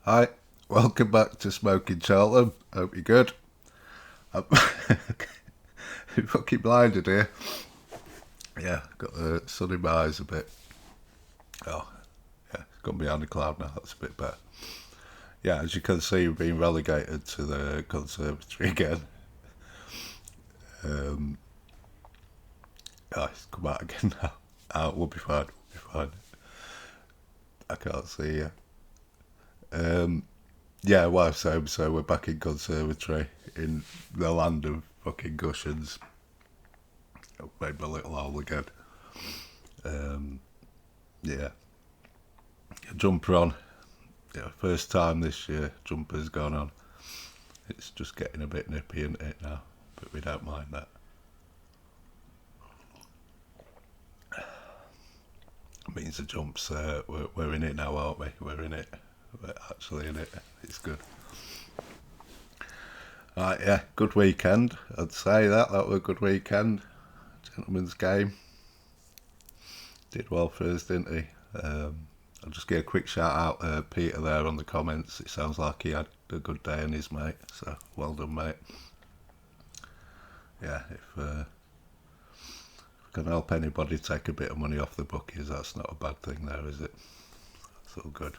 Hi, welcome back to Smoking Cheltenham. Hope you're good. I'm fucking blinded here. Yeah, got the sun in my eyes a bit. Oh, yeah, it's gone behind the cloud now. That's a bit better. Yeah, as you can see, we've been relegated to the conservatory again. Um, it's come out again now. We'll be fine. We'll be fine. I can't see you. Yeah, wife's home, so we're back in conservatory in the land of fucking cushions. I've made my little hole again. Um, yeah, jumper on. Yeah, first time this year, jumper's gone on. It's just getting a bit nippy, isn't it, now? But we don't mind that. It means the jumps, we're in it now, aren't we? We're in it. We're actually in it. It's good. Right, yeah, good weekend. I'd say that was a good weekend. Gentleman's game. Did well for us, didn't he? I'll just give a quick shout out Peter there on the comments. It sounds like he had a good day on his mate. So well done, mate. Yeah, if can help anybody take a bit of money off the bookies, that's not a bad thing there, is it? It's all good.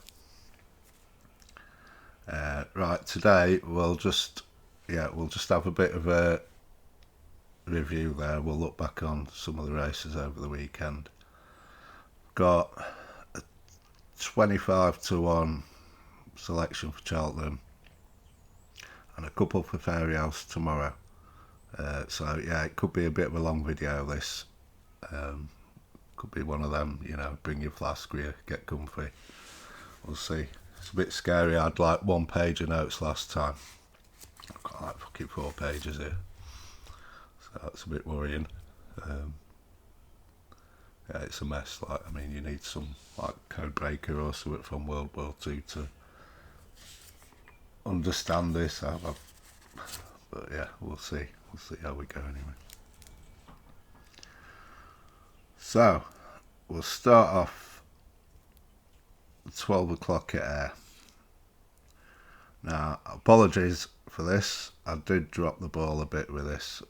Right, today we'll just have a bit of a review there. We'll look back on some of the races over the weekend. Got a 25 to 1 selection for Cheltenham and a couple for Fairyhouse tomorrow. So yeah, it could be a bit of a long video this. Could be one of them, bring your flask with you, get comfy. We'll see. It's a bit scary. I had like 1 page of notes last time. I've got like fucking 4 pages here. So that's a bit worrying. Yeah, it's a mess. Like, I mean, you need some like code breaker or something from World War Two to understand this. But yeah, we'll see. We'll see how we go anyway. So, we'll start off 12 o'clock at air. Now, apologies for this. I did drop the ball a bit with this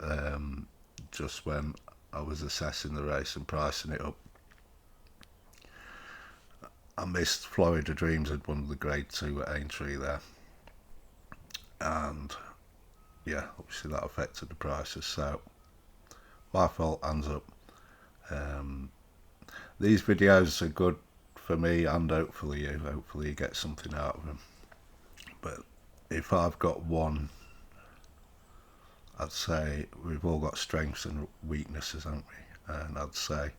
just when I was assessing the race and pricing it up. I missed Florida Dreams had won the Grade 2 at Aintree there. And yeah, obviously that affected the prices. So, my fault, hands up. These videos are good for me and hopefully you. Hopefully you get something out of them. But if I've got one, I'd say we've all got strengths and weaknesses, haven't we? And I'd say,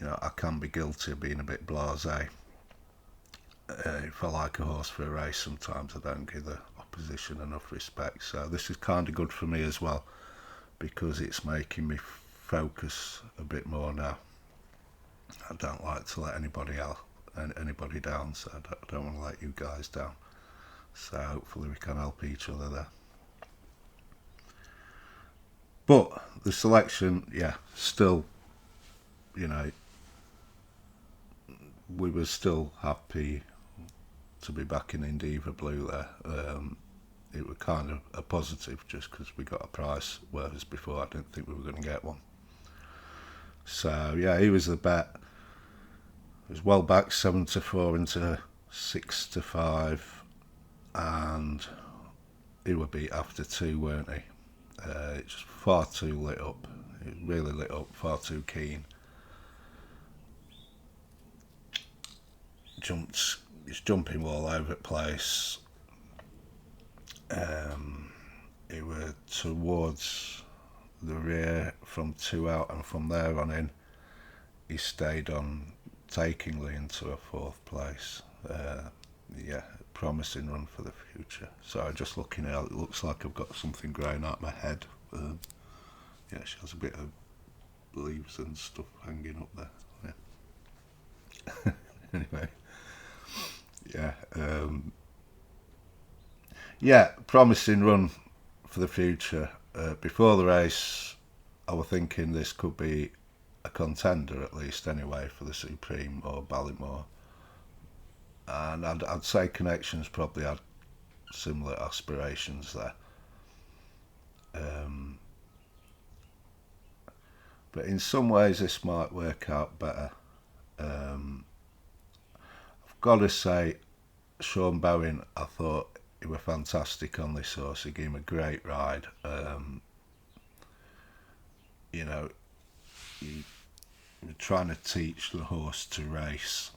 I can be guilty of being a bit blasé. If I like a horse for a race, sometimes I don't give the opposition enough respect. So this is kind of good for me as well, because it's making me focus a bit more now. I don't like to let anybody down, so I don't want to let you guys down. So hopefully we can help each other there. But the selection, yeah, still, we were still happy to be back in Indiva Blue there. It was kind of a positive just because we got a price, whereas before I didn't think we were going to get one. So yeah, he was the bet. It was well back 7-4 into 6-5, and he were beat after 2, weren't he? It's far too lit up. It really lit up, far too keen. He's jumping all over the place. He were towards the rear from 2 out, and from there on in, he stayed on takingly into a 4th place. Yeah, promising run for the future. So just looking at it, looks like I've got something growing out my head. Yeah, she has a bit of leaves and stuff hanging up there. Yeah. Anyway, yeah, yeah, promising run for the future. Before the race, I was thinking this could be a contender at least anyway for the Supreme or Ballymore. and I'd say Connections probably had similar aspirations there. But in some ways, this might work out better. I've got to say, Sean Bowen, I thought he was fantastic on this horse. He gave him a great ride. You know, he was trying to teach the horse to race,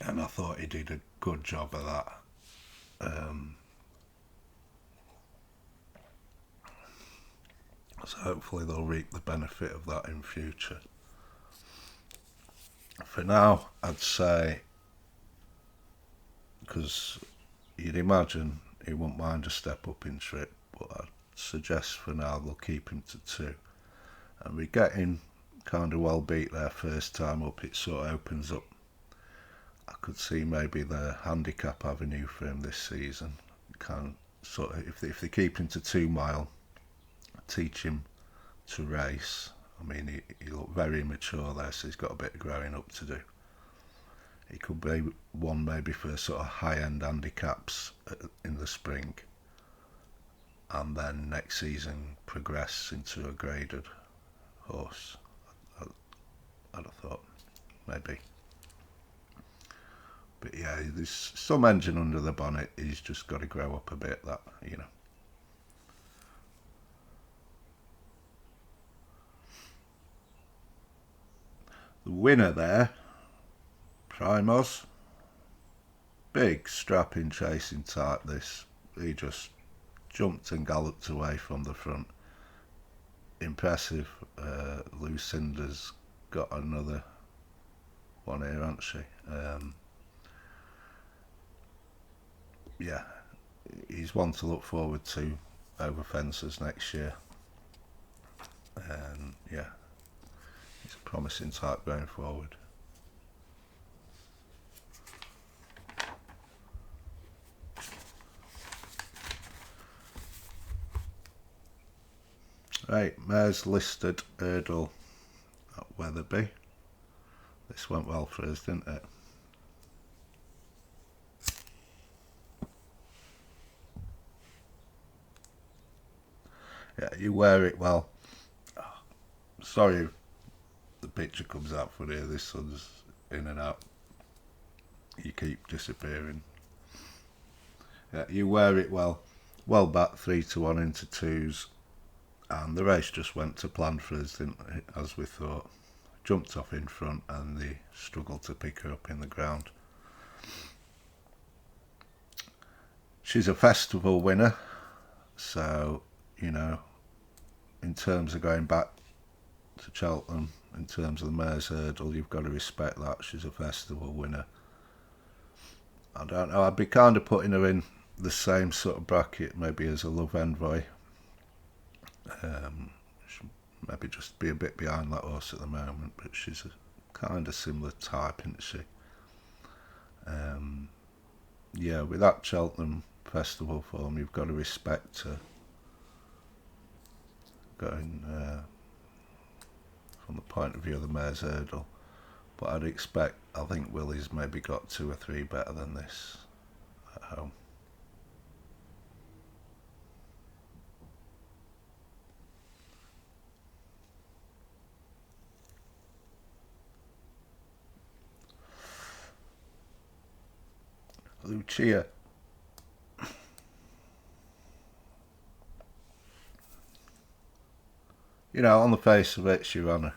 and I thought he did a good job of that. So hopefully they'll reap the benefit of that in future. For now, I'd say, because you'd imagine he wouldn't mind a step up in trip, but I'd suggest for now they'll keep him to 2. And we're getting kind of well beat there first time up. It sort of opens up. I could see maybe the handicap avenue for him this season. Can sort of, if they keep him to 2 mile, teach him to race. I mean, he looked very immature there, so he's got a bit of growing up to do. He could be one maybe for sort of high-end handicaps in the spring, and then next season progress into a graded horse. I'd have thought, maybe. But yeah, there's some engine under the bonnet. He's just got to grow up a bit, that, you know. The winner there, Primos. Big strapping chasing type this. He just jumped and galloped away from the front. Impressive. Lucinda's got another one here, hasn't she? Yeah, he's one to look forward to over fences next year. And yeah, he's a promising type going forward. Right, mares listed hurdle at Wetherby. This went well for us, didn't it? Yeah, you wear it well. Sorry, the picture comes out funny. This sun's in and out. You keep disappearing. Yeah, you wear it well. Well back 3-1 into 2s. And the race just went to plan for us, didn't it, as we thought. Jumped off in front and they struggled to pick her up in the ground. She's a festival winner, so, you know, in terms of going back to Cheltenham, in terms of the mare's hurdle, you've got to respect that. She's a festival winner. I don't know, I'd be kind of putting her in the same sort of bracket maybe as a Love Envoy. Maybe just be a bit behind that horse at the moment, but she's a kind of similar type, isn't she? Yeah, with that Cheltenham festival form, you've got to respect her. Going from the point of view of the mare's hurdle, but I think Willie's maybe got 2 or 3 better than this at home. Lucia. You know, on the face of it, she ran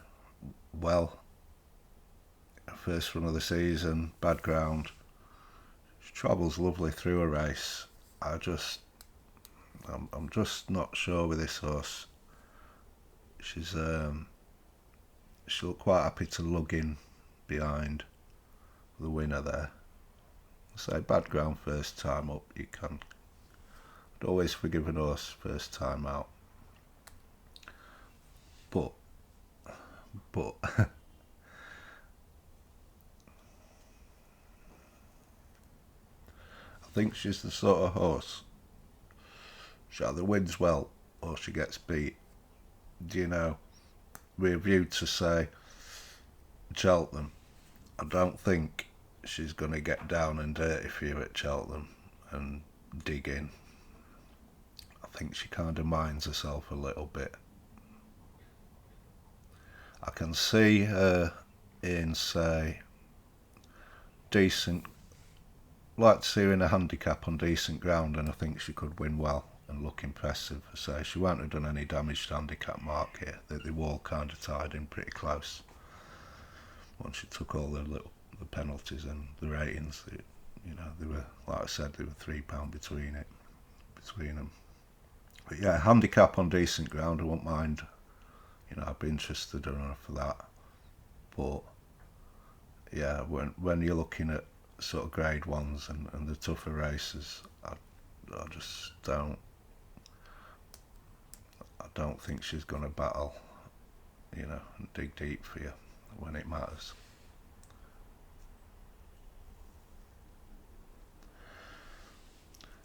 well. First run of the season, bad ground. She travels lovely through a race. I'm just not sure with this horse. She's she'll quite happy to lug in behind the winner there. Say bad ground first time up. You can. I'd always forgive an horse first time out. But I think she's the sort of horse. She either wins well or she gets beat. Do you know? We're viewed to say Cheltenham. I don't think she's going to get down and dirty for you at Cheltenham and dig in. I think she kind of minds herself a little bit. I can see her in, say, decent, like to see her in a handicap on decent ground, and I think she could win well and look impressive. So she won't have done any damage to handicap mark here. They were all kind of tied in pretty close. Once she took all the penalties and the ratings, they were, like I said, they were £3 between them. But yeah, handicap on decent ground, I won't mind. I'd be interested in her for that. But yeah, when you're looking at sort of grade ones and the tougher races, I just don't. I don't think she's going to battle, and dig deep for you when it matters.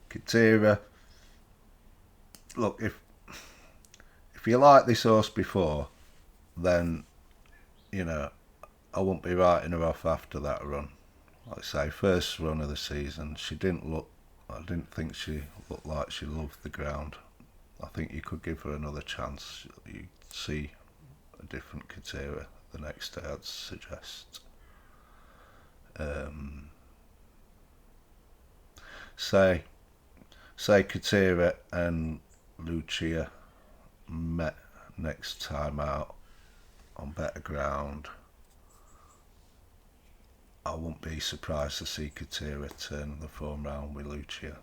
Katira, look, if you like this horse before, then I won't be writing her off after that run. Like I say, first run of the season, I didn't think she looked like she loved the ground. I think you could give her another chance. You'd see a different Katira the next day, I'd suggest. Say Katira and Lucia met next time out on better ground, I won't be surprised to see Katira turn the form round with Lucia.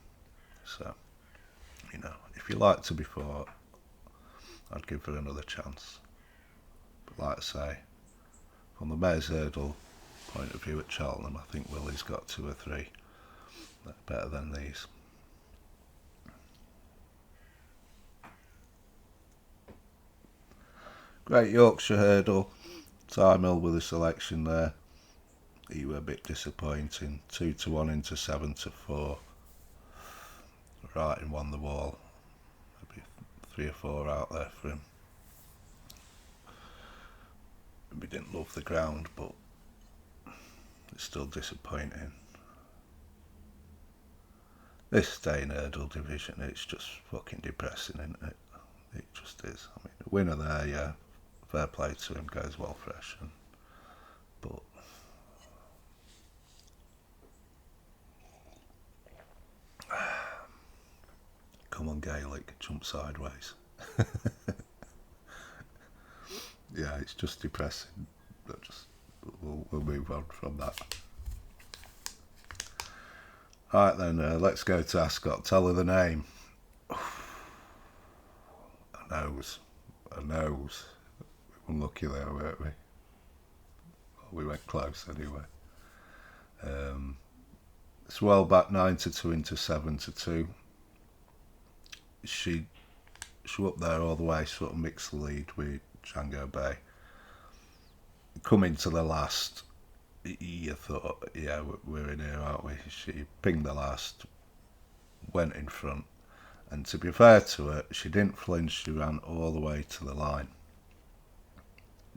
So, if you liked her before, I'd give her another chance. But like I say, from the mare's hurdle point of view at Cheltenham, I think Willie's got 2 or 3 that are better than these. Great Yorkshire hurdle. Time Hill with a selection there. He were a bit disappointing. 2-1 into 7-4. Writing won the wall. Maybe 3 or 4 out there for him. We didn't love the ground, but it's still disappointing. This staying hurdle division, it's just fucking depressing, isn't it? It just is. I mean, the winner there, yeah, fair play to him, goes well fresh. But come on, Gaelic, jump sideways. Yeah, it's just depressing. We'll move on from that. Alright then, let's go to Ascot. Tell her the name. A nose. We were unlucky there, weren't we? Well, we went close anyway. It's well back 9-2 into 7-2. She up there all the way, sort of mixed the lead with Django Bay. Coming to the last, you thought, yeah, we're in here, aren't we? She pinged the last, went in front, and to be fair to her, she didn't flinch, she ran all the way to the line.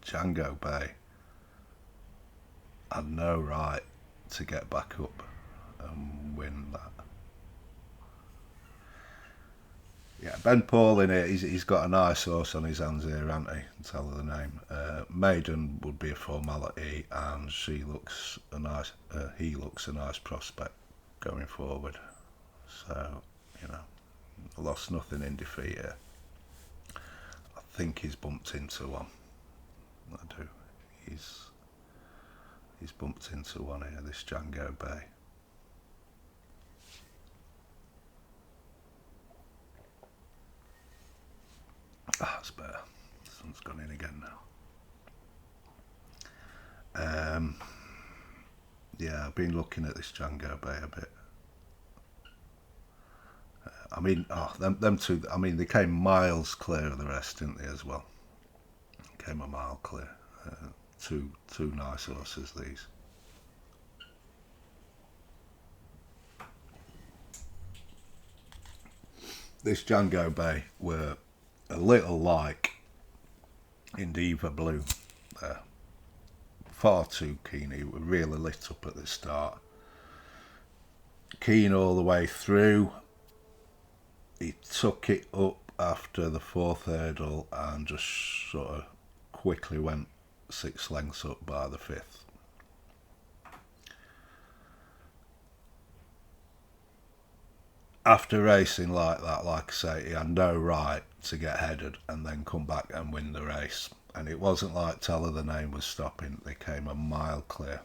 Django Bay had no right to get back up and win that. Yeah, Ben Paul in it, he's got a nice horse on his hands here, hasn't he? Tell her the name. Maiden would be a formality, and he looks a nice prospect going forward. So, lost nothing in defeat here. I think he's bumped into one. I do. He's bumped into one here, this Django Bay. That's better. The sun's gone in again now. Yeah, I've been looking at this Django Bay a bit. Them two, they came miles clear of the rest, didn't they, as well? Came a mile clear. Two nice horses, these. This Django Bay were a little like Indiva Blue there far too keen. He was really lit up at the start. Keen all the way through. He took it up after the fourth hurdle and just sort of quickly went 6 lengths up by the fifth. After racing like that, like I say, he had no right to get headed and then come back and win the race. And it wasn't like Teller the Name was stopping. They came a mile clear.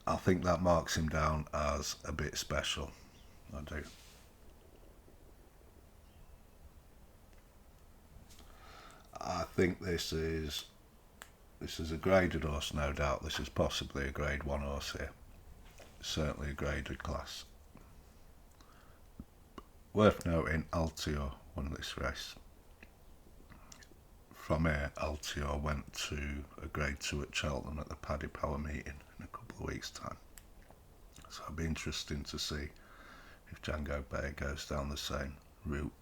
I think that marks him down as a bit special. I do. I think this is a graded horse, no doubt. This is possibly a grade 1 horse here. Certainly a graded class. Worth noting, Altior won this race. From here, Altior went to a grade 2 at Cheltenham at the Paddy Power meeting in a couple of weeks' time. So it'll be interesting to see if Django Bay goes down the same route.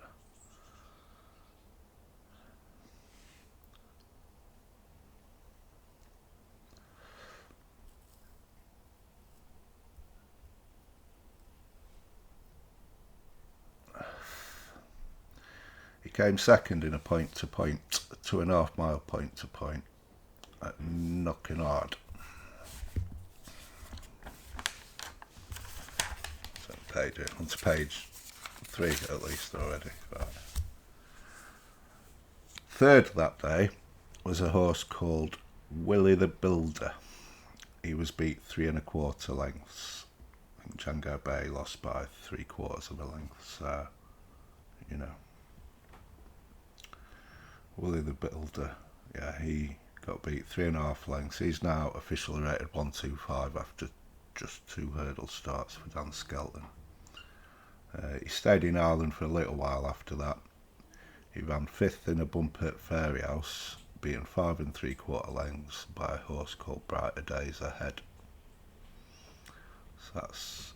He came second in a point-to-point, 2.5 mile point-to-point at Knockenard. On to page 3 at least already. Right. Third that day was a horse called Willie the Builder. He was beat 3 1/4 lengths. I think Django Bay lost by 3/4 of a length. So, you know, Willie the Builder, yeah, he got beat 3 1/2 lengths. He's now officially rated 125 after just 2 hurdle starts for Dan Skelton. He stayed in Ireland for a little while after that. He ran 5th in a bumper at Fairyhouse, beaten 5 3/4 lengths by a horse called Brighter Days Ahead. So that's,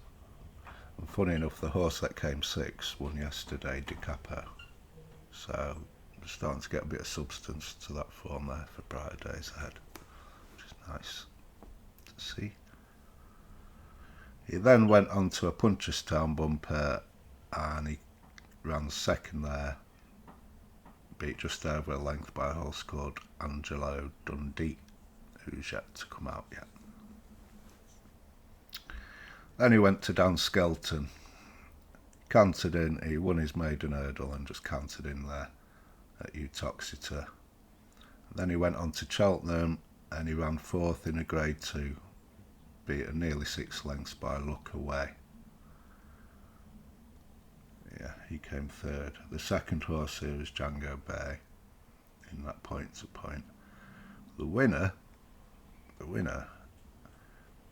and funny enough, the horse that came 6th won yesterday, De Capo. So we're starting to get a bit of substance to that form there for Brighter Days Ahead, which is nice to see. He then went on to a Punchestown bumper and he ran 2nd there, beat just over a length by a horse called Angelo Dundee, who's yet to come out yet. Then he went to Dan Skelton, cantered in, he won his maiden hurdle and just cantered in there at Utoxeter. Then he went on to Cheltenham and he ran 4th in a grade 2, beaten nearly 6 lengths by Look Away. Yeah, he came 3rd. The second horse here was Django Bay in that point-to-point. The winner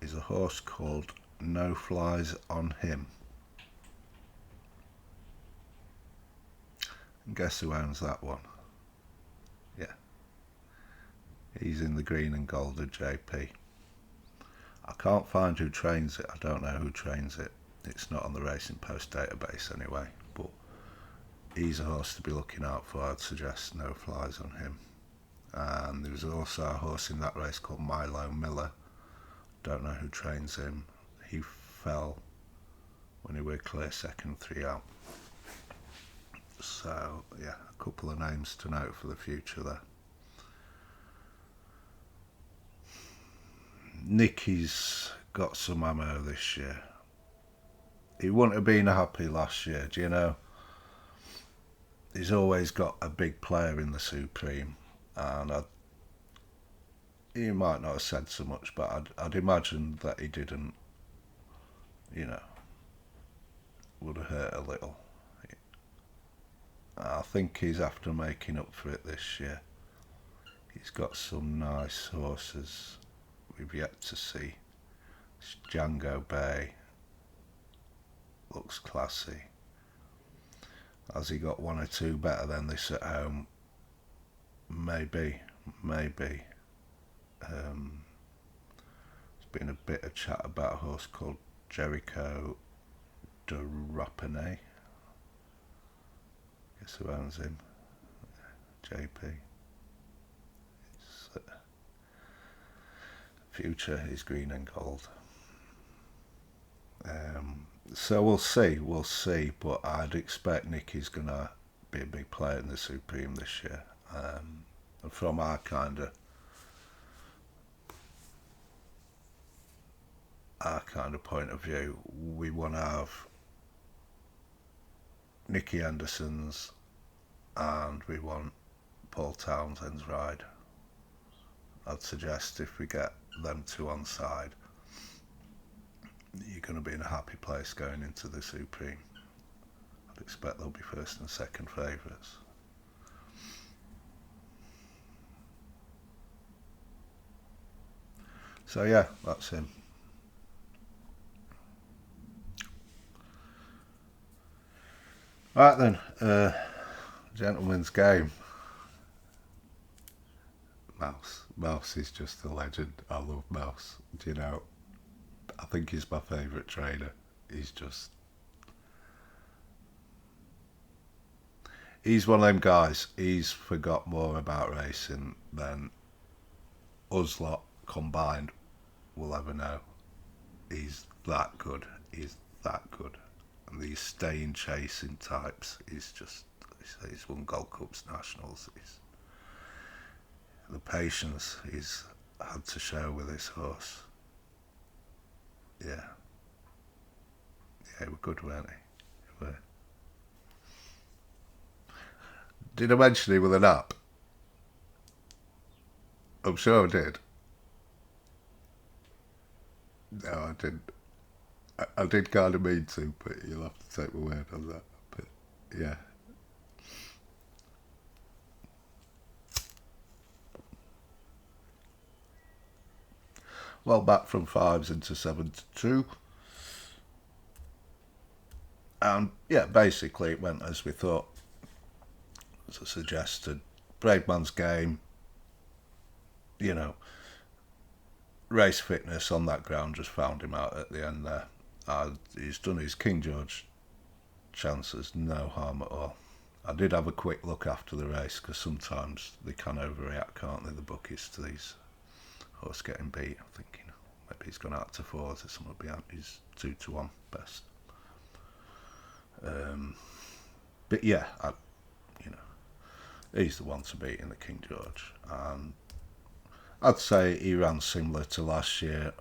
is a horse called No Flies on Him. And guess who owns that one? Yeah, he's in the green and gold of JP. I can't find who trains it. I don't know who trains it. It's not on the Racing Post database anyway, but he's a horse to be looking out for. I'd suggest No Flies on Him. And there was also a horse in that race called Milo Miller. Don't know who trains him. He fell when he were clear second, 3 out. So yeah, a couple of names to note for the future there. Nicky's got some ammo this year. He wouldn't have been happy last year, do you know? He's always got a big player in the Supreme, and he might not have said so much, but I'd imagine that he didn't, you know, would have hurt a little. I think he's after making up for it this year. He's got some nice horses we've yet to see. It's Django Bay. Looks classy. Has he got 1 or 2 better than this at home? Maybe. There's been a bit of chat about a horse called Jericho de Rapine. Guess who owns him? JP. It's Future is green and gold. So we'll see, but I'd expect Nicky's going to be a big player in the Supreme this year. And from our kind of point of view, we want to have Nicky Henderson's and we want Paul Townsend's ride. I'd suggest if we get them two on side, you're going to be in a happy place going into the Supreme. I'd expect they'll be first and second favourites. So yeah, that's him. Right then, gentleman's game. Mouse is just a legend. I love Mouse. Do you know, I think he's my favourite trainer. He's one of them guys. He's forgot more about racing than us lot combined will ever know. He's that good. And these staying chasing types, he's won Gold Cups, Nationals. The patience he's had to show with this horse. Yeah, he was good, weren't he? Did I mention he was an app? I'm sure I did. No, I didn't. I did kind of mean to, but you'll have to take my word on that. But yeah. Well, back from 5s into 7-2. And yeah, basically it went as we thought. As I suggested, Braveman's game, you know, race fitness on that ground just found him out at the end there. He's done his King George chances, no harm at all. I did have a quick look after the race because sometimes they can overreact, can't they, the bookies, to these horse getting beat. I'm thinking maybe he's gone out to 4s or something behind. He's 2-1 best. But yeah, he's the one to beat in the King George. And I'd say he ran similar to last year,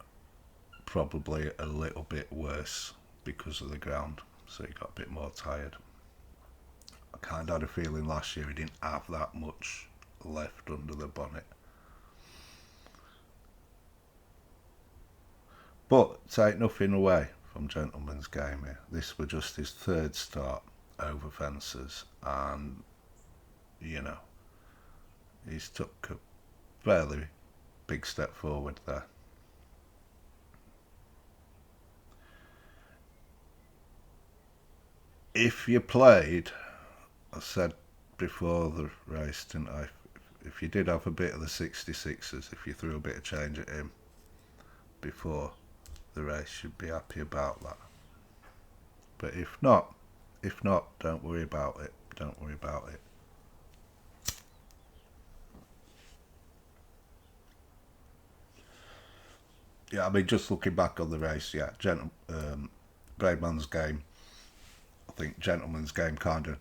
probably a little bit worse because of the ground, so he got a bit more tired. I kind of had a feeling last year he didn't have that much left under the bonnet. But take nothing away from Gentleman's Game here. This was just his 3rd start over fences, and you know, he's took a fairly big step forward there. If you played, I said before the race, didn't I? If you did have a bit of the 66s, if you threw a bit of change at him before the race, you'd be happy about that. But if not, don't worry about it. Yeah, I mean, just looking back on the race, yeah, Braveman's Game. I think Gentleman's Game kind of,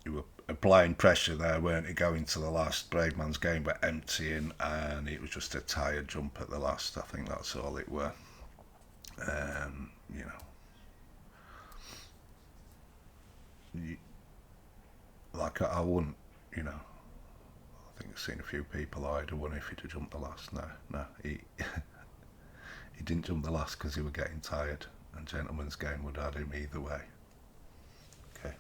you were applying pressure there, weren't you, going to the last. Braveman's Game were emptying, and it was just a tired jump at the last. I think that's all it were. You know, like I wouldn't, you know. I think I've seen a few people. I'd have won if he'd have jumped the last. No, he he didn't jump the last because he was getting tired, and Gentleman's Game would have had him either way. Okay.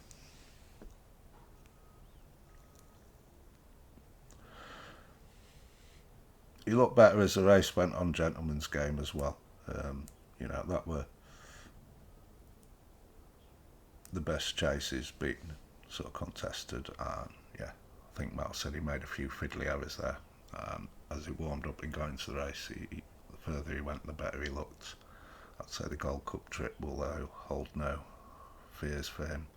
He looked better as the race went on, Gentleman's Game as well. You know, that were the best chases beaten, sort of contested, and yeah, I think Mal said he made a few fiddly errors there. As he warmed up and going to the race, the further he went, the better he looked. I'd say the Gold Cup trip will hold no fears for him.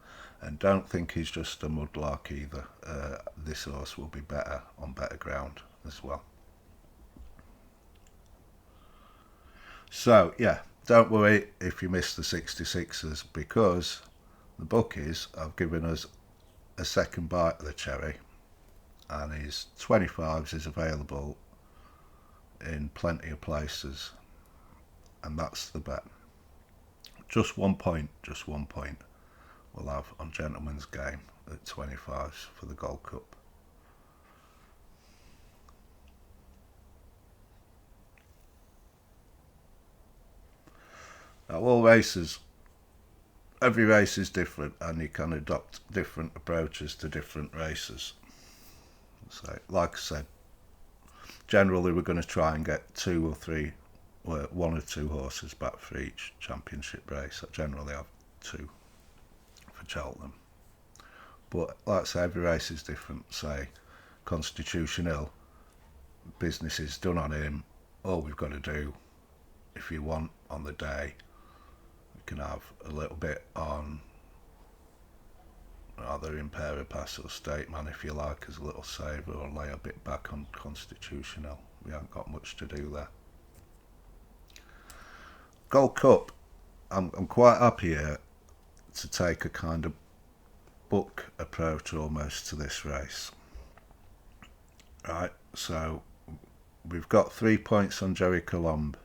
And don't think he's just a mudlark either. This horse will be better on better ground as well. So yeah, don't worry if you miss the 66ers, because the bookies have given us a second bite of the cherry, and his 25s is available in plenty of places, and that's the bet. Just 1 point, just 1 point we'll have on Gentleman's Game at 25s for the Gold Cup. Now, all races, every race is different, and you can adopt different approaches to different races. So, like I said, generally we're going to try and get one or two horses back for each championship race. I generally have two for Cheltenham. But like I say, every race is different. Say, Constitution Hill, business is done on him. All we've got to do, if you want, on the day, we can have a little bit on either Impera Pass or State Man, if you like, as a little saver, or lay a bit back on Constitution Hill. We haven't got much to do there. Gold Cup, I'm quite happy here to take a kind of book approach almost to this race. Right, so we've got 3 points on Jerry Colombe,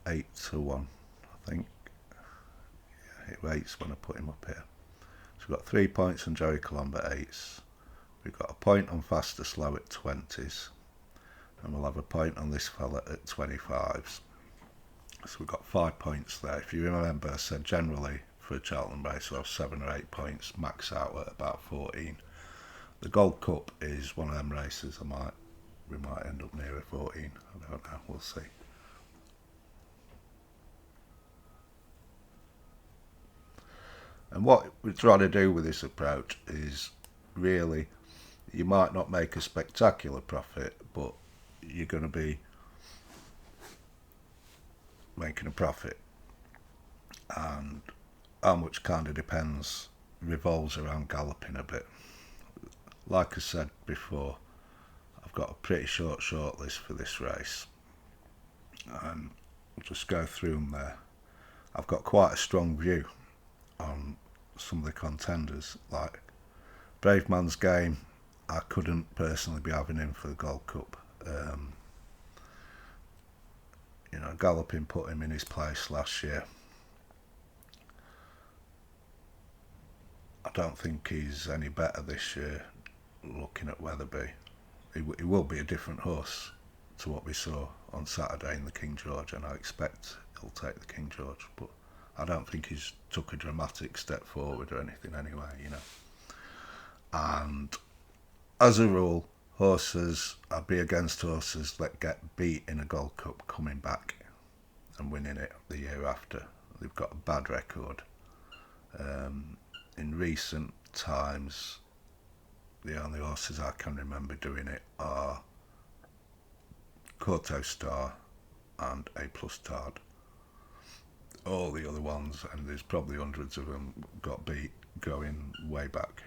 8-1, I think. Yeah, it rates when I put him up here. So we've got 3 points on Jerry Colombe at 8s. We've got a point on Faster Slow at 20s, and we'll have a point on this fella at 25s. So we've got 5 points there. If you remember, I said generally for a Cheltenham race we'll have 7 or 8 points, max out at about 14. The Gold Cup is one of them races we might end up near a 14. I don't know, we'll see. And what we're trying to do with this approach is, really, you might not make a spectacular profit, but you're going to be making a profit. And how much kind of depends, revolves around galloping a bit. Like I said before, I've got a pretty short list for this race, and I'll just go through them there. I've got quite a strong view on some of the contenders, like Brave Man's Game. I couldn't personally be having him for the Gold Cup. Galloping put him in his place last year. I don't think he's any better this year, looking at Weatherby. He will be a different horse to what we saw on Saturday in the King George, and I expect he'll take the King George, but I don't think he's took a dramatic step forward or anything anyway, And as a rule, I'd be against horses that get beat in a Gold Cup coming back and winning it the year after. They've got a bad record. In recent times, the only horses I can remember doing it are Corto Star and A+ Tard. All the other ones, and there's probably hundreds of them, got beat going way back.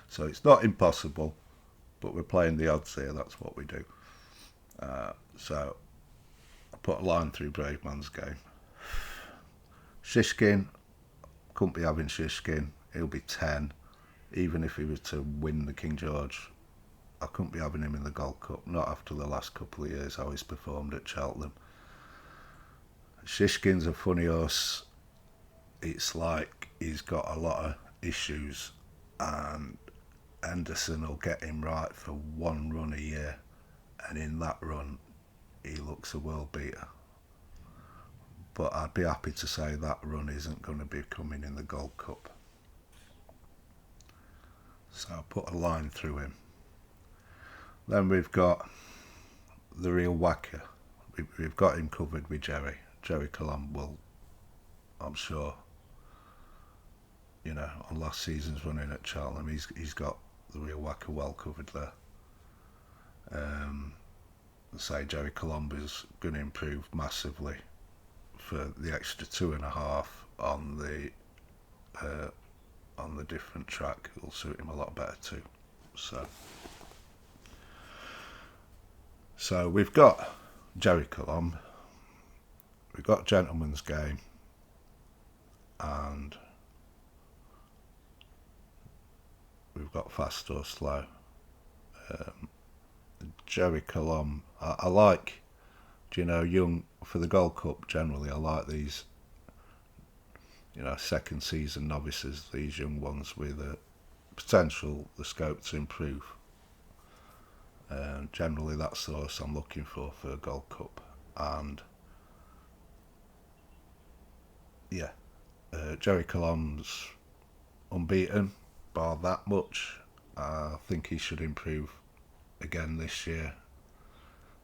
So it's not impossible, but we're playing the odds here, that's what we do. So I put a line through Brave Man's Game. Shishkin, couldn't be having Shishkin, he'll be 10. Even if he was to win the King George, I couldn't be having him in the Gold Cup, not after the last couple of years how he's performed at Cheltenham. Shishkin's a funny horse. It's like he's got a lot of issues, and Henderson will get him right for one run a year, and in that run he looks a world beater. But I'd be happy to say that run isn't going to be coming in the Gold Cup. So I put a line through him. Then we've got the real whacker. We've got him covered with Jerry. Jerry Colombe will, I'm sure, on last season's running at Cheltenham, he's got the real whacker well covered there. Say Jerry Colombe is going to improve massively for the extra 2.5 on the different track. It'll suit him a lot better too. So So we've got Jericho, we've got Gentleman's Game, and we've got Fast or Slow. Jericho, I like, young for the Gold Cup generally. I like these, second season novices, these young ones with the potential, the scope to improve. Generally, that's the horse I'm looking for a Gold Cup. And yeah, Jerry Colom's unbeaten, bar that much. I think he should improve again this year.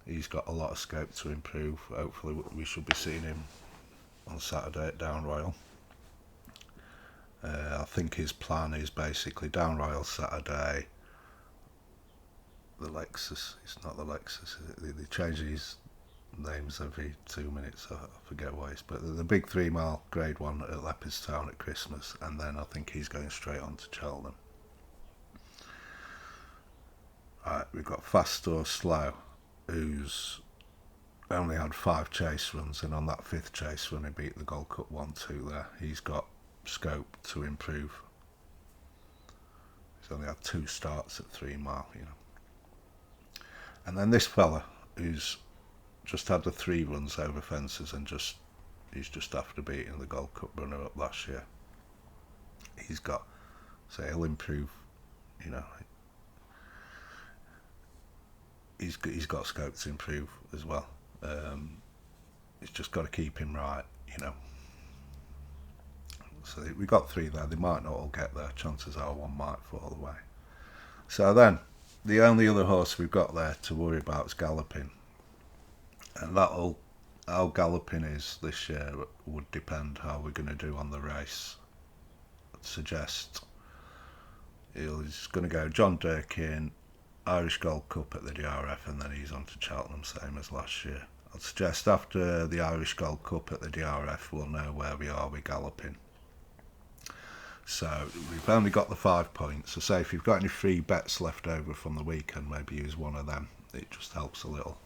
He's got a lot of scope to improve. Hopefully we should be seeing him on Saturday at Down Royal. I think his plan is basically Down Royal Saturday, the Lexus, it's not the Lexus, they change these names every 2 minutes, I forget what it's, but the big 3 mile grade 1 at Leopardstown at Christmas, and then I think he's going straight on to Cheltenham. Right, we've got Fast or Slow, who's only had 5 chase runs, and on that 5th chase run he beat the Gold Cup 1-2 there. He's got scope to improve. He's only had 2 starts at 3 mile, And then this fella who's just had the 3 runs over fences and he's just after beating the Gold Cup runner-up last year. He's got, so he'll improve, he's got scope to improve as well. He's just got to keep him right, So we got 3 there. They might not all get there. Chances are one might fall away. So then, the only other horse we've got there to worry about is Galloping. And how Galloping is this year would depend how we're going to do on the race. I'd suggest he's going to go John Durkin, Irish Gold Cup at the DRF, and then he's on to Cheltenham, same as last year. I'd suggest after the Irish Gold Cup at the DRF, we'll know where we are with Galloping. So we've only got the 5 points. So say if you've got any free bets left over from the weekend, maybe use one of them. It just helps a little,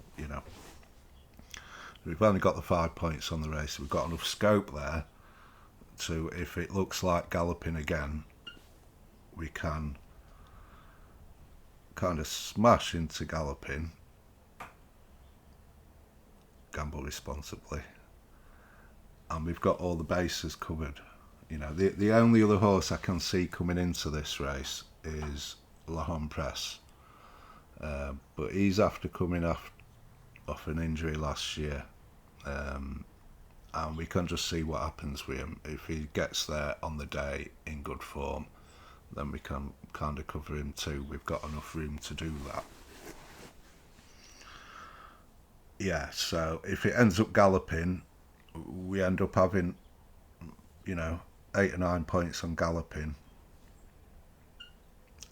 We've only got the 5 points on the race. We've got enough scope there to, if it looks like Galloping again, we can kind of smash into Galloping, gamble responsibly, and we've got all the bases covered. The only other horse I can see coming into this race is La Home Press, but he's after coming off an injury last year, and we can just see what happens with him. If he gets there on the day in good form, then we can kind of cover him too. We've got enough room to do that. Yeah, so if it ends up Galloping, we end up having, 8 or 9 points on Galloping,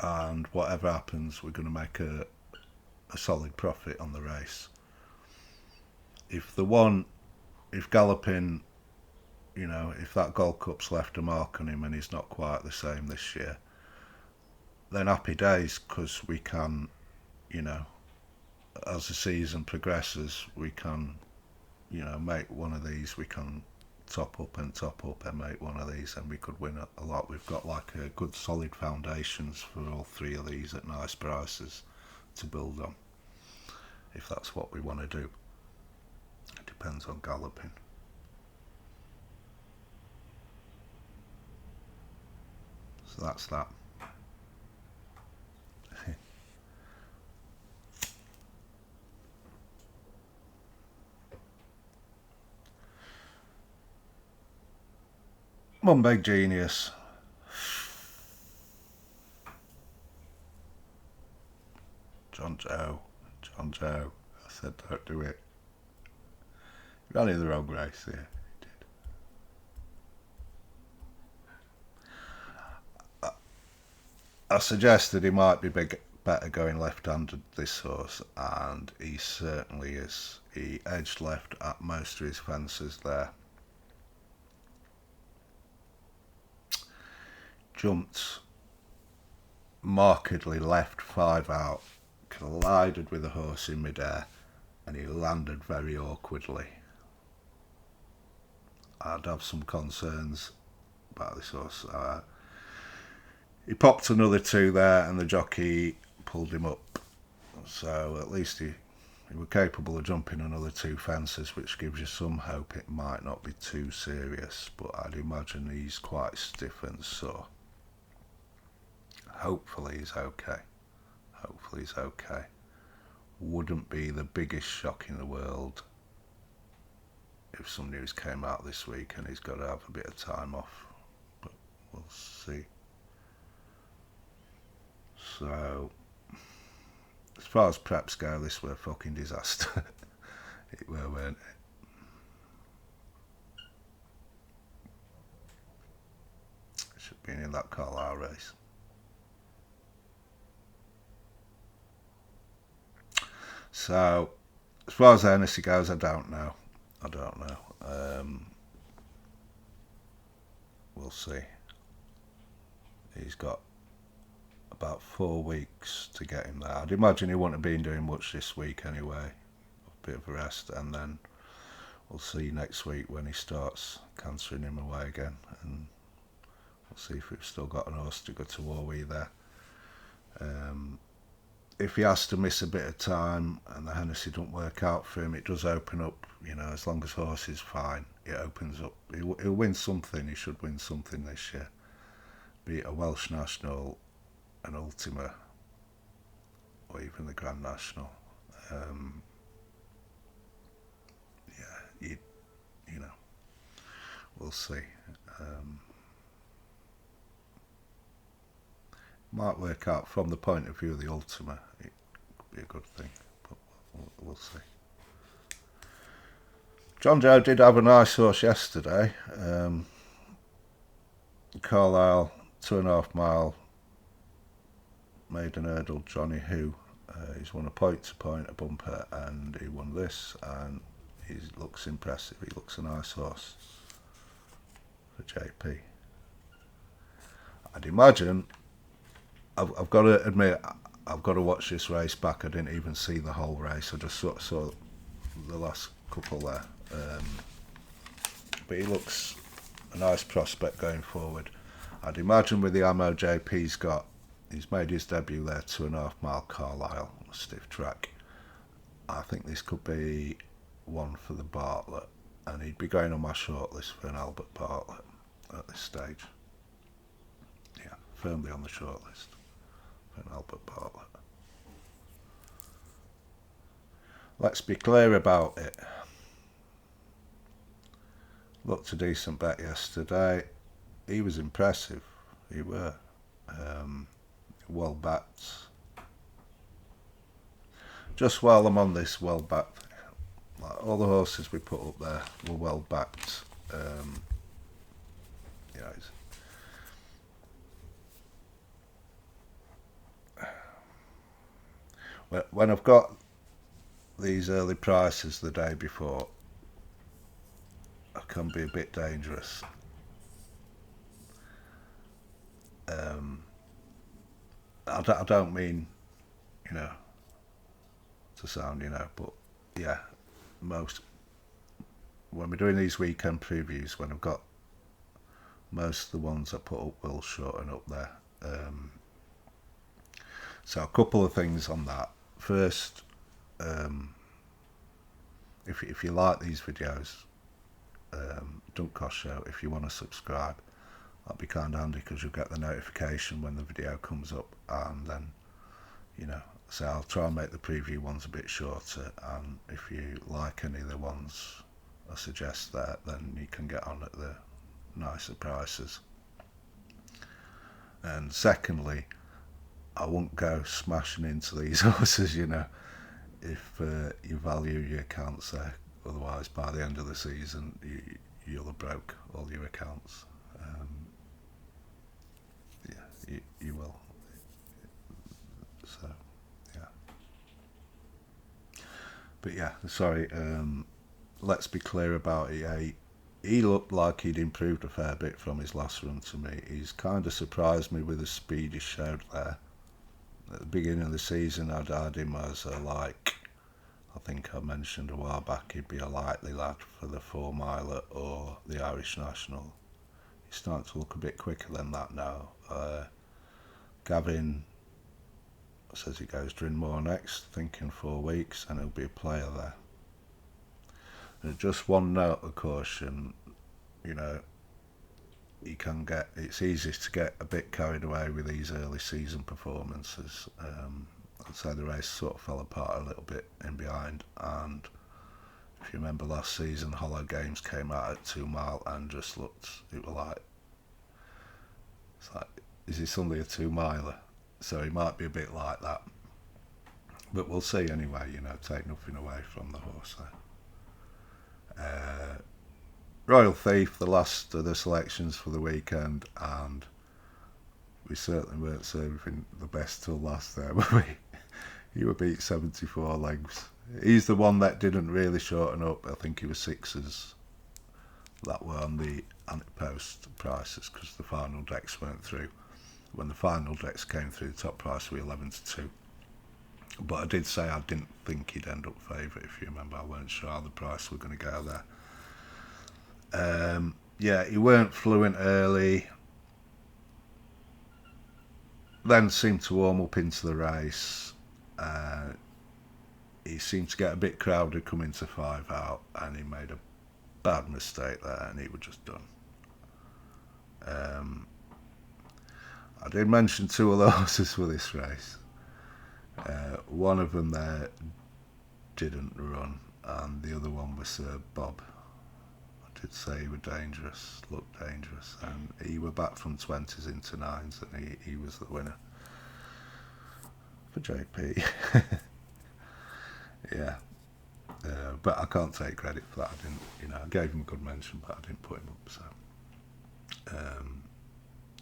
and whatever happens, we're going to make a solid profit on the race. If Galloping, if that Gold Cup's left a mark on him and he's not quite the same this year, then happy days, because we can, as the season progresses, we can, make one of these, we can top up and make one of these, and we could win a lot. We've got like a good solid foundations for all 3 of these at nice prices to build on, if that's what we want to do. It depends on Galloping. So that's that. Mumbeg Genius. John Joe. I said don't do it. You ran in the wrong race here. He did. I suggested he might be better going left-handed, this horse, and he certainly is. He edged left at most of his fences there. Jumped markedly left 5 out, collided with the horse in midair, and he landed very awkwardly. I'd have some concerns about this horse. He popped another 2 there, and the jockey pulled him up. So at least he were capable of jumping another 2 fences, which gives you some hope it might not be too serious. But I'd imagine he's quite stiff and sore. Hopefully he's okay. Hopefully he's okay. Wouldn't be the biggest shock in the world if some news came out this week and he's got to have a bit of time off, but we'll see. So, as far as preps go, this were a fucking disaster. It were, weren't it? Should have been in that Carlisle race. So, as far as Hennessy goes, I don't know. We'll see. He's got about 4 weeks to get him there. I'd imagine he wouldn't have been doing much this week anyway. A bit of a rest, and then we'll see next week when he starts cantering him away again, and we'll see if we've still got an horse to go to war with there. If he has to miss a bit of time and the Hennessy don't work out for him, it does open up, as long as horse is fine, it opens up. He'll win something. He should win something this year. Be it a Welsh National, an Ultima, or even the Grand National. We'll see. Might work out from the point of view of the Ultima. It could be a good thing, but we'll see. John Joe did have a nice horse yesterday. Carlisle, 2.5 mile, maiden hurdle, Johnny Who. He's won a point-to-point, a bumper, and he won this, and he looks impressive. He looks a nice horse for JP. I'd imagine, I've got to admit, I've got to watch this race back. I didn't even see the whole race. I just saw the last couple there. But he looks a nice prospect going forward. I'd imagine with the ammo JP's got, he's made his debut there, 2.5 mile Carlisle, a stiff track. I think this could be one for the Bartlett, and he'd be going on my shortlist for an Albert Bartlett at this stage. Yeah, firmly on the shortlist for an Albert Bartlett. Let's be clear about it. Looked a decent bet yesterday. He was impressive. He were. Well backed. Just while I'm on this well backed, like all the horses we put up there were well backed. When I've got these early prices the day before, I can be a bit dangerous. I don't mean, to sound, but yeah, when we're doing these weekend previews, when I've got most of the ones I put up will shorten up there. So a couple of things on that. First, if you like these videos, don't cost show. If you want to subscribe, that'd be kind of handy because you'll get the notification when the video comes up, and then so I'll try and make the preview ones a bit shorter, and if you like any of the ones I suggest there, then you can get on at the nicer prices. And secondly, I won't go smashing into these horses, if you value your accounts there. Otherwise, by the end of the season, you'll have broke all your accounts. You will. So, yeah. But yeah, sorry. Let's be clear about it. He looked like he'd improved a fair bit from his last run to me. He's kind of surprised me with the speed he showed there. At the beginning of the season, I'd had him as I think think I mentioned a while back he'd be a likely lad for the 4 miler or the Irish National. He's starting to look a bit quicker than that now. Gavin says he goes Drinmore next, thinking 4 weeks, and he'll be a player there. And just one note of caution, you know, it's easy to get a bit carried away with these early season performances. I'd say the race sort of fell apart a little bit in behind, and if you remember last season, Hollow Games came out at 2 mile and just looked, it was like, it's like, is he suddenly a 2 miler? So he might be a bit like that, but we'll see anyway. You know, take nothing away from the horse there. Royal Thief, the last of the selections for the weekend, and we certainly weren't saving the best till last there, were we? He were beat 74 lengths. He's the one that didn't really shorten up. I think he was 6s that were on the Ante-Post prices because the final decks weren't through. When the final decks came through, the top price was 11-2. But I did say I didn't think he'd end up favourite, if you remember. I weren't sure how the price were going to go there. Yeah, he weren't fluent early. Then seemed to warm up into the race. He seemed to get a bit crowded coming to 5 out, and he made a bad mistake there, and he was just done. I did mention 2 of the horses for this race. One of them there didn't run, and the other one was Sir Bob. I did say he was dangerous, looked dangerous, and he were back from 20s into 9s, and he was the winner for JP. Yeah, but I can't take credit for that. I didn't, you know, I gave him a good mention, but I didn't put him up.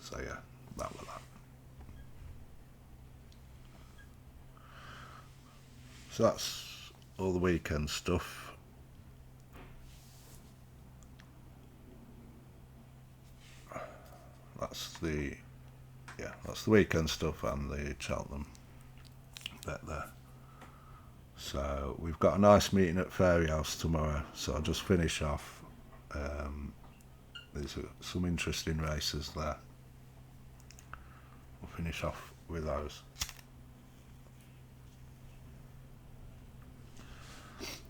So yeah, that was that. So that's all the weekend stuff. That's the weekend stuff and the Cheltenham bet there. So we've got a nice meeting at Fairyhouse tomorrow. So I'll just finish off. There's some interesting races there. We'll finish off with those.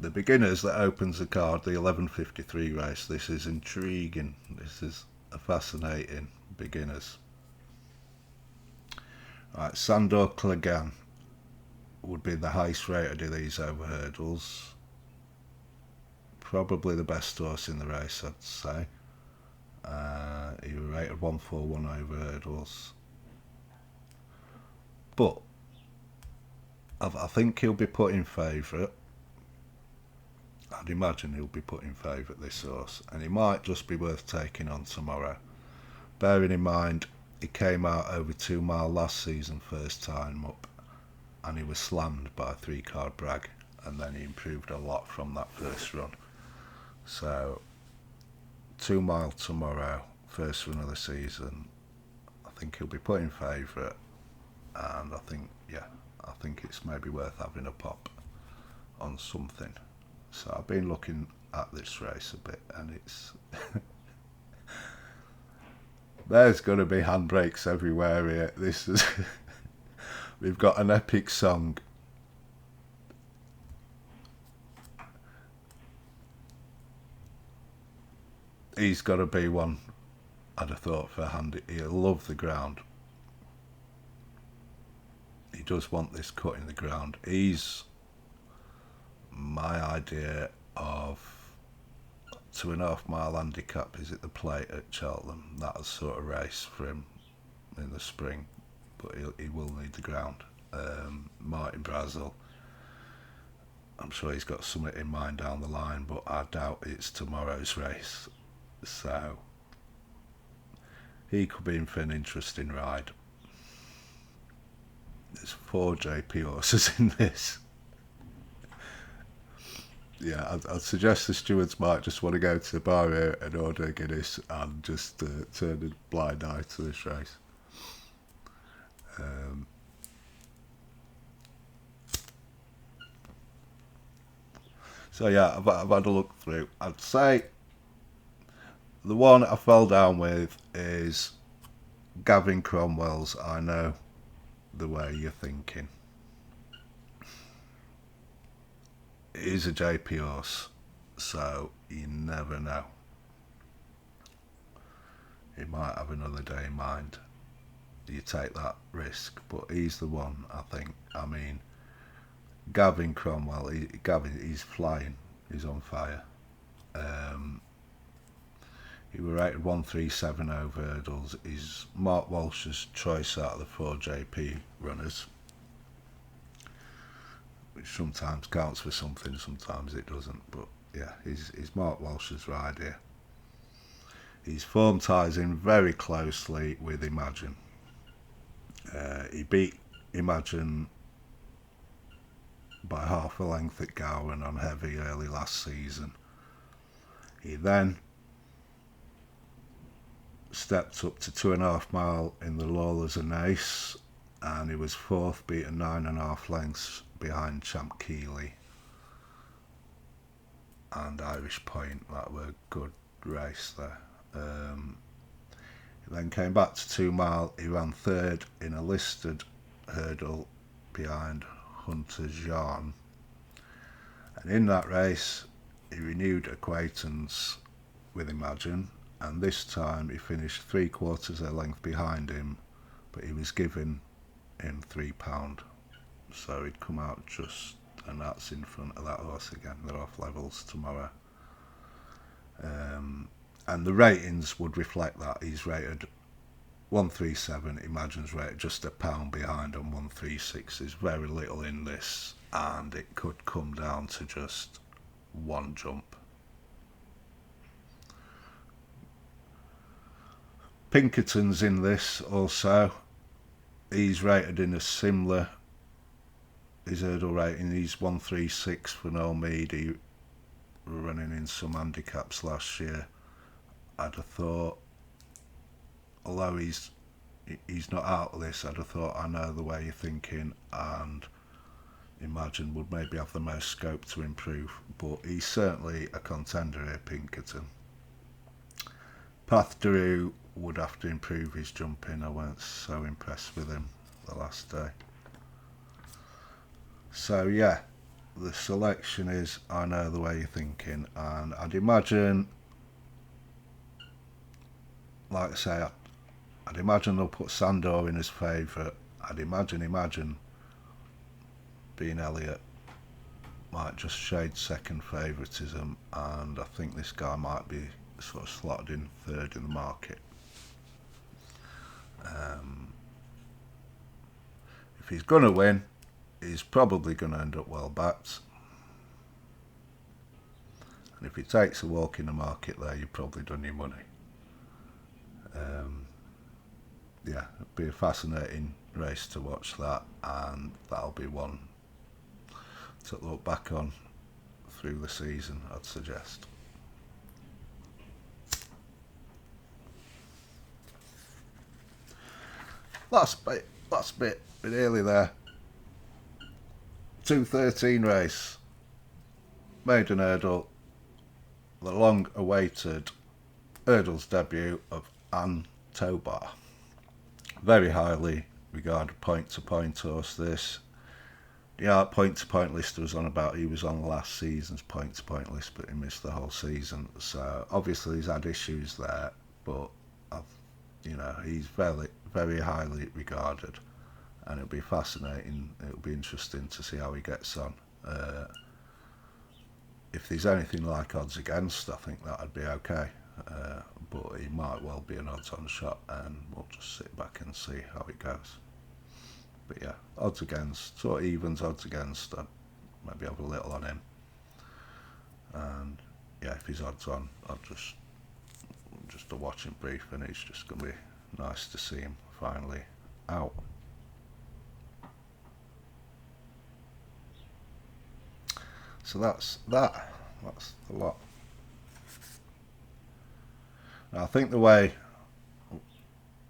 The beginners that opens the card, the 11:53 race. This is intriguing. This is a fascinating beginners. Right, Sandor Clegane would be the highest rated of these over hurdles. Probably the best horse in the race, I'd say. He was rated 141 over hurdles. But I think he'll be put in favourite. I'd imagine he'll be put in favourite, this horse, and he might just be worth taking on tomorrow. Bearing in mind, he came out over 2 mile last season, first time up, and he was slammed by a 3-card brag, and then he improved a lot from that first run. So 2 mile tomorrow, first run of the season. I think he'll be put in favourite, and I think it's maybe worth having a pop on something. So I've been looking at this race a bit, and it's there's going to be handbrakes everywhere here. This is we've got an epic song. He's got to be one, I'd have thought, for hand. He'll love the ground. He does want this cut in the ground. He's my idea of 2.5 mile handicap. Is it the Plate at Cheltenham? That sort of race for him in the spring, but he will need the ground. Martin Brazel, I'm sure he's got something in mind down the line, but I doubt it's tomorrow's race. So he could be in for an interesting ride. There's 4 JP horses in this. Yeah, I'd suggest the stewards might just want to go to the bar here and order a Guinness and just turn a blind eye to this race. So yeah, I've had a look through. I'd say the one I fell down with is Gavin Cromwell's I Know the Way You're Thinking. It is a JP horse, so you never know. He might have another day in mind. You take that risk, but he's the one, I think. I mean, Gavin Cromwell, he's flying. He's on fire. He was rated 137 over hurdles. He's Mark Walsh's choice out of the 4 JP runners, which sometimes counts for something, sometimes it doesn't. But yeah, he's Mark Walsh's ride here. His form ties in very closely with Imagine. He beat Imagine by half a length at Gowan on heavy early last season. He then stepped up to 2.5 mile in the Lawlers and Ace, and he was 4th, beaten 9.5 lengths behind Champ Keeley and Irish Point. That were a good race there. He then came back to 2 mile. He ran 3rd in a listed hurdle behind Hunter Jean, and in that race he renewed acquaintance with Imagine, and this time he finished 3/4 a length behind him, but he was giving him £3, so he'd come out just, and that's in front of that horse again. They're off levels tomorrow. And the ratings would reflect that. He's rated 137, Imagine's rated just £1 behind on 136. There's very little in this, and it could come down to just one jump. Pinkerton's in this also. He's rated in a similar, his hurdle rating, he's 136 for no mead. He were running in some handicaps last year. I'd have thought, although he's not out of this, I'd have thought I Know the Way You're Thinking and Imagine would maybe have the most scope to improve, but he's certainly a contender here, Pinkerton. Path Drew would have to improve his jumping. I weren't so impressed with him the last day. So yeah, the selection is I Know the Way You're Thinking, and I'd imagine, like I say, I'd imagine they'll put Sandor in as favourite. I'd imagine being Elliott might just shade second favouritism, and I think this guy might be sort of slotted in 3rd in the market. If he's going to win, he's probably going to end up well backed. And if he takes a walk in the market there, you've probably done your money. Yeah, it'll be a fascinating race to watch that, and that'll be one to look back on through the season, I'd suggest. Last bit early there. 2:13 race, maiden hurdle, the long-awaited hurdles debut of Ante-Post. Very highly regarded point-to-point horse, this. Yeah, point-to-point list was on about, he was on last season's point-to-point list, but he missed the whole season. So obviously he's had issues there, but he's very, very highly regarded, and it'll be fascinating. It'll be interesting to see how he gets on. If there's anything like odds against, I think that'd be okay. But he might well be an odds on shot, and we'll just sit back and see how it goes. But yeah, odds against, sort of evens, odds against, I'd maybe have a little on him. And yeah, if he's odds on, I'll just a watching brief, and it's just going to be nice to see him finally out. So that's the lot. Now, I think the way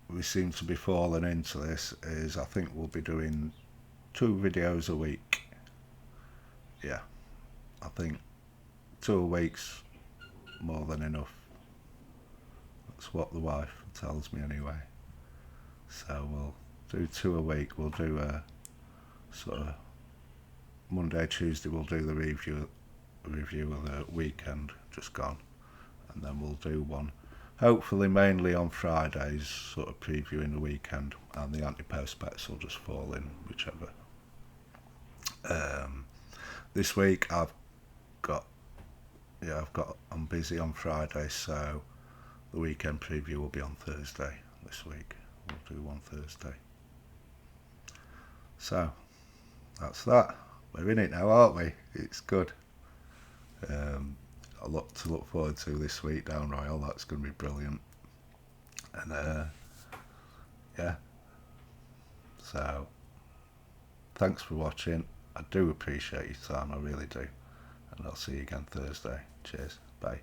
we seem to be falling into this is, I think we'll be doing 2 videos a week. Yeah, I think 2 a week's more than enough. That's what the wife tells me anyway. So we'll do 2 a week. We'll do a sort of Monday, Tuesday. We'll do the review of the weekend just gone, and then we'll do one. Hopefully, mainly on Fridays, sort of previewing the weekend, and the Ante-Post bets will just fall in whichever. This week I'm busy on Friday, so the weekend preview will be on Thursday this week. We'll do one Thursday. So that's that. We're in it now, aren't we? It's good. A lot to look forward to this week down Royal. That's going to be brilliant. And yeah. So thanks for watching. I do appreciate your time. I really do. And I'll see you again Thursday. Cheers. Bye.